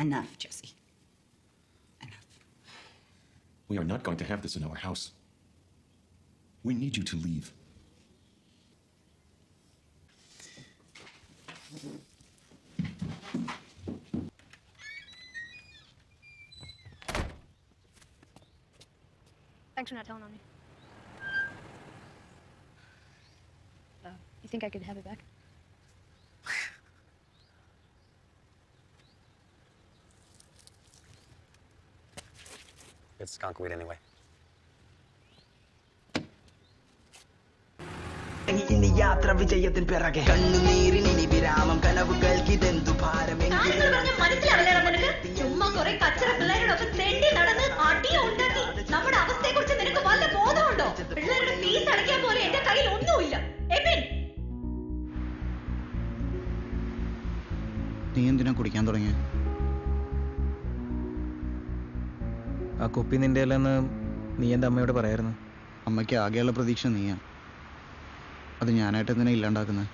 enough, Jesse. Enough. We are not going to have this in our house. We need you to leave. Thanks for not telling on me. You think I could have it back? It's skunk weed anyway. ഇനി യാത്ര വിജയത്തിൻ പിറകെ കണ്ണുനീരിനി വിരാമം കനവുകൾക്കിതെന്തു നമ്മുടെ അവസ്ഥയെ കുറിച്ച് നിനക്ക് വല്ല ബോധമുണ്ടോ? പിള്ളേരുടെ ഫീസ് അടയ്ക്കാൻ പോലെ എന്റെ കയ്യിൽ ഒന്നുമില്ല. നീ എന്തിനാ കുടിക്കാൻ തുടങ്ങിയ? ആ കുപ്പി നിന്റെ അല്ലെന്ന് നീ എൻ്റെ അമ്മയോട് പറയായിരുന്നു. അമ്മയ്ക്ക് ആകെയുള്ള പ്രതീക്ഷ നീയാ. അത് ഞാനായിട്ട് എന്തിനാ ഇല്ലാണ്ടാക്കുന്നത്?